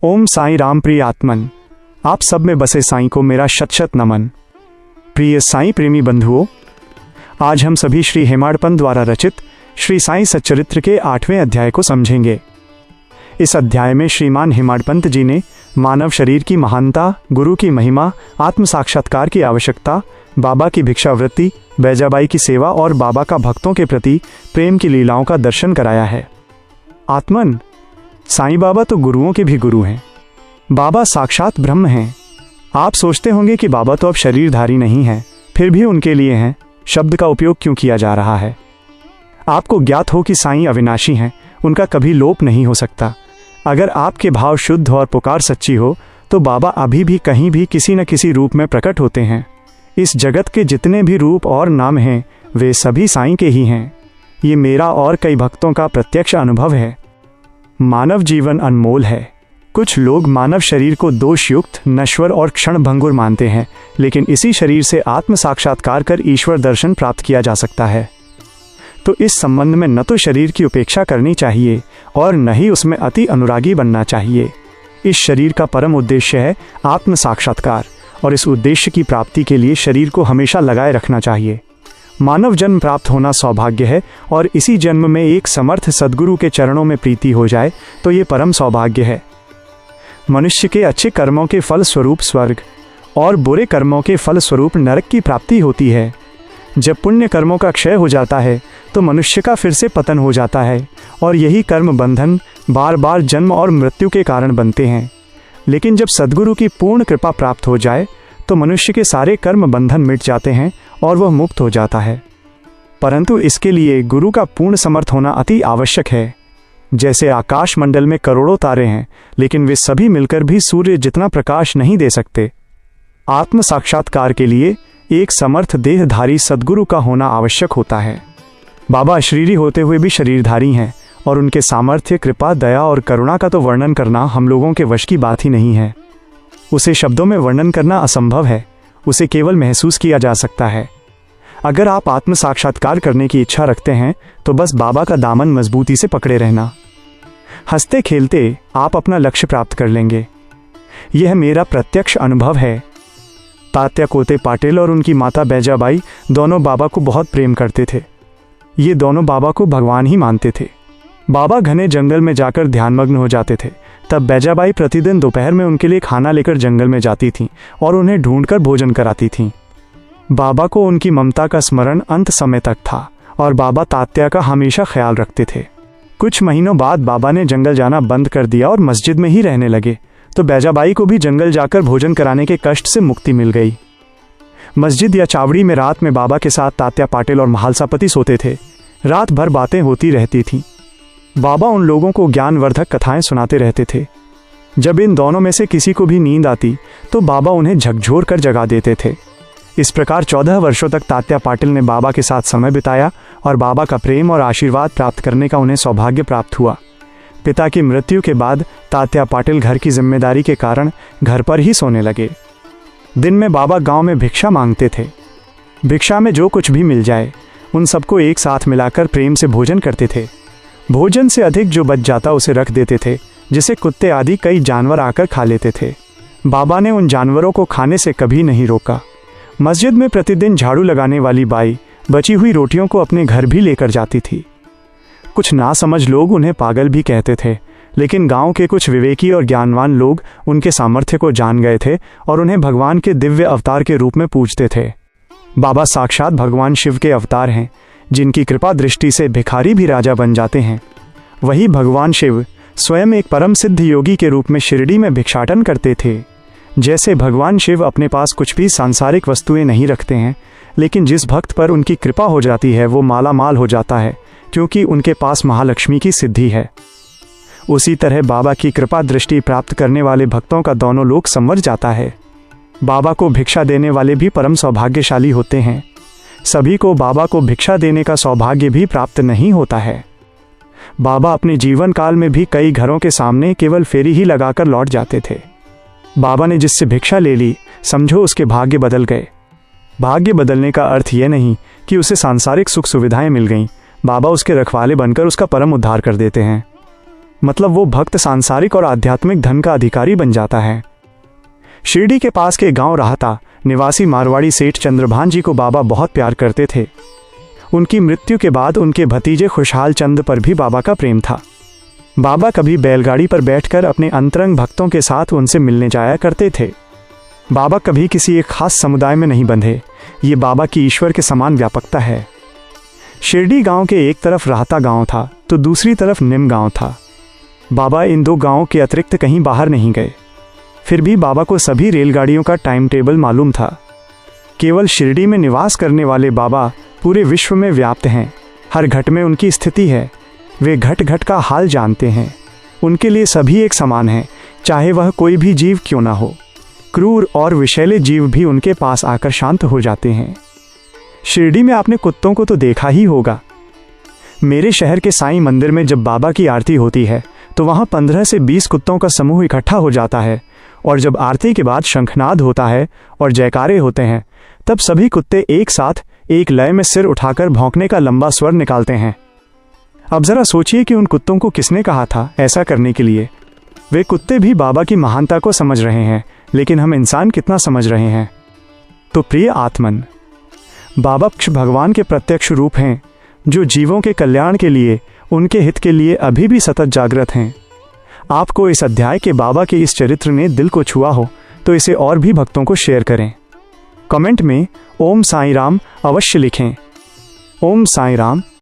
ओम साईं राम प्रिय आत्मन, आप सब में बसे साईं को मेरा शत शत नमन। प्रिय साईं प्रेमी बंधुओं, आज हम सभी श्री हेमाडपंत द्वारा रचित श्री साईं सच्चरित्र के 8वें अध्याय को समझेंगे। इस अध्याय में श्रीमान हेमाडपंत जी ने मानव शरीर की महानता, गुरु की महिमा, आत्म साक्षात्कार की आवश्यकता, बाबा की भिक्षावृत्ति, बैजाबाई की सेवा और बाबा का भक्तों के प्रति प्रेम की लीलाओं का दर्शन कराया है। आत्मन, साईं बाबा तो गुरुओं के भी गुरु हैं। बाबा साक्षात ब्रह्म हैं। आप सोचते होंगे कि बाबा तो अब शरीरधारी नहीं है, फिर भी उनके लिए हैं शब्द का उपयोग क्यों किया जा रहा है। आपको ज्ञात हो कि साईं अविनाशी हैं, उनका कभी लोप नहीं हो सकता। अगर आपके भाव शुद्ध और पुकार सच्ची हो तो बाबा अभी भी कहीं भी किसी न किसी रूप में प्रकट होते हैं। इस जगत के जितने भी रूप और नाम हैं वे सभी साईं के ही हैं। ये मेरा और कई भक्तों का प्रत्यक्ष अनुभव है। मानव जीवन अनमोल है। कुछ लोग मानव शरीर को दोषयुक्त, नश्वर और क्षणभंगुर मानते हैं, लेकिन इसी शरीर से आत्म साक्षात्कार कर ईश्वर दर्शन प्राप्त किया जा सकता है। तो इस संबंध में न तो शरीर की उपेक्षा करनी चाहिए और न ही उसमें अति अनुरागी बनना चाहिए। इस शरीर का परम उद्देश्य है आत्म साक्षात्कार, और इस उद्देश्य की प्राप्ति के लिए शरीर को हमेशा लगाए रखना चाहिए। मानव जन्म प्राप्त होना सौभाग्य है, और इसी जन्म में एक समर्थ सद्गुरु के चरणों में प्रीति हो जाए तो ये परम सौभाग्य है। मनुष्य के अच्छे कर्मों के फल स्वरूप स्वर्ग और बुरे कर्मों के फल स्वरूप नरक की प्राप्ति होती है। जब पुण्य कर्मों का क्षय हो जाता है तो मनुष्य का फिर से पतन हो जाता है, और यही कर्म बंधन बार बार जन्म और मृत्यु के कारण बनते हैं। लेकिन जब सद्गुरु की पूर्ण कृपा प्राप्त हो जाए तो मनुष्य के सारे कर्म बंधन मिट जाते हैं और वह मुक्त हो जाता है। परंतु इसके लिए गुरु का पूर्ण समर्थ होना अति आवश्यक है। जैसे आकाश मंडल में करोड़ों तारे हैं, लेकिन वे सभी मिलकर भी सूर्य जितना प्रकाश नहीं दे सकते। आत्म साक्षात्कार के लिए एक समर्थ देहधारी सद्गुरु का होना आवश्यक होता है। बाबा अशरीरी होते हुए भी शरीरधारी हैं, और उनके सामर्थ्य, कृपा, दया और करुणा का तो वर्णन करना हम लोगों के वश की बात ही नहीं है। उसे शब्दों में वर्णन करना असंभव है, उसे केवल महसूस किया जा सकता है। अगर आप आत्म साक्षात्कार करने की इच्छा रखते हैं तो बस बाबा का दामन मजबूती से पकड़े रहना। हंसते खेलते आप अपना लक्ष्य प्राप्त कर लेंगे। यह मेरा प्रत्यक्ष अनुभव है। तात्या कोते पाटिल और उनकी माता बैजाबाई दोनों बाबा को बहुत प्रेम करते थे। ये दोनों बाबा को भगवान ही मानते थे। बाबा घने जंगल में जाकर ध्यानमग्न हो जाते थे, तब बैजाबाई प्रतिदिन दोपहर में उनके लिए खाना लेकर जंगल में जाती थीं और उन्हें ढूंढकर भोजन कराती थीं। बाबा को उनकी ममता का स्मरण अंत समय तक था, और बाबा तात्या का हमेशा ख्याल रखते थे। कुछ महीनों बाद बाबा ने जंगल जाना बंद कर दिया और मस्जिद में ही रहने लगे, तो बैजाबाई को भी जंगल जाकर भोजन कराने के कष्ट से मुक्ति मिल गई। मस्जिद या चावड़ी में रात में बाबा के साथ तात्या पाटिल और महालसापति सोते थे। रात भर बातें होती रहती थीं। बाबा उन लोगों को ज्ञानवर्धक कथाएं सुनाते रहते थे। जब इन दोनों में से किसी को भी नींद आती तो बाबा उन्हें झकझोर कर जगा देते थे। इस प्रकार 14 वर्षों तक तात्या पाटिल ने बाबा के साथ समय बिताया, और बाबा का प्रेम और आशीर्वाद प्राप्त करने का उन्हें सौभाग्य प्राप्त हुआ। पिता की मृत्यु के बाद तात्या पाटिल घर की जिम्मेदारी के कारण घर पर ही सोने लगे। दिन में बाबा गांव में भिक्षा मांगते थे। भिक्षा में जो कुछ भी मिल जाए उन सबको एक साथ मिलाकर प्रेम से भोजन करते थे। भोजन से अधिक जो बच जाता उसे रख देते थे, जिसे कुत्ते आदि कई जानवर आकर खा लेते थे। बाबा ने उन जानवरों को खाने से कभी नहीं रोका। मस्जिद में प्रतिदिन झाड़ू लगाने वाली बाई बची हुई रोटियों को अपने घर भी लेकर जाती थी। कुछ नासमझ लोग उन्हें पागल भी कहते थे, लेकिन गांव के कुछ विवेकी और ज्ञानवान लोग उनके सामर्थ्य को जान गए थे और उन्हें भगवान के दिव्य अवतार के रूप में पूजते थे। बाबा साक्षात भगवान शिव के अवतार हैं, जिनकी कृपा दृष्टि से भिखारी भी राजा बन जाते हैं। वही भगवान शिव स्वयं एक परम सिद्ध योगी के रूप में शिरडी में भिक्षाटन करते थे। जैसे भगवान शिव अपने पास कुछ भी सांसारिक वस्तुएं नहीं रखते हैं, लेकिन जिस भक्त पर उनकी कृपा हो जाती है वो माला माल हो जाता है, क्योंकि उनके पास महालक्ष्मी की सिद्धि है। उसी तरह बाबा की कृपा दृष्टि प्राप्त करने वाले भक्तों का दोनों लोक संवर जाता है। बाबा को भिक्षा देने वाले भी परम सौभाग्यशाली होते हैं। सभी को बाबा को भिक्षा देने का सौभाग्य भी प्राप्त नहीं होता है। बाबा अपने जीवन काल में भी कई घरों के सामने केवल फेरी ही लगाकर लौट जाते थे। बाबा ने जिससे भिक्षा ले ली, समझो उसके भाग्य बदल गए। भाग्य बदलने का अर्थ यह नहीं कि उसे सांसारिक सुख सुविधाएं मिल गईं। बाबा उसके रखवाले बनकर उसका परम उद्धार कर देते हैं। मतलब वो भक्त सांसारिक और आध्यात्मिक धन का अधिकारी बन जाता है। शिरडी के पास के गांव राहता निवासी मारवाड़ी सेठ चंद्रभान जी को बाबा बहुत प्यार करते थे। उनकी मृत्यु के बाद उनके भतीजे खुशहाल चंद पर भी बाबा का प्रेम था। बाबा कभी बैलगाड़ी पर बैठकर अपने अंतरंग भक्तों के साथ उनसे मिलने जाया करते थे। बाबा कभी किसी एक खास समुदाय में नहीं बंधे, ये बाबा की ईश्वर के समान व्यापकता है। शिरडी गांव के एक तरफ राहता गांव था तो दूसरी तरफ निम गांव था। बाबा इन दो गांवों के अतिरिक्त कहीं बाहर नहीं गए। फिर भी बाबा को सभी रेलगाड़ियों का टाइम टेबल मालूम था। केवल शिरडी में निवास करने वाले बाबा पूरे विश्व में व्याप्त हैं। हर घट में उनकी स्थिति है। वे घट घट का हाल जानते हैं। उनके लिए सभी एक समान हैं, चाहे वह कोई भी जीव क्यों ना हो। क्रूर और विषैले जीव भी उनके पास आकर शांत हो जाते हैं। शिरडी में आपने कुत्तों को तो देखा ही होगा। मेरे शहर के साईं मंदिर में जब बाबा की आरती होती है तो वहाँ 15 से 20 कुत्तों का समूह इकट्ठा हो जाता है, और जब आरती के बाद शंखनाद होता है और जयकारे होते हैं तब सभी कुत्ते एक साथ एक लय में सिर उठाकर भौंकने का लंबा स्वर निकालते हैं। अब जरा सोचिए कि उन कुत्तों को किसने कहा था ऐसा करने के लिए। वे कुत्ते भी बाबा की महानता को समझ रहे हैं, लेकिन हम इंसान कितना समझ रहे हैं। तो प्रिय आत्मन, बाबा भगवान के प्रत्यक्ष रूप हैं जो जीवों के कल्याण के लिए, उनके हित के लिए अभी भी सतत जागृत हैं। आपको इस अध्याय के बाबा के इस चरित्र ने दिल को छुआ हो तो इसे और भी भक्तों को शेयर करें। कमेंट में ओम साईं राम अवश्य लिखें। ओम साईं राम।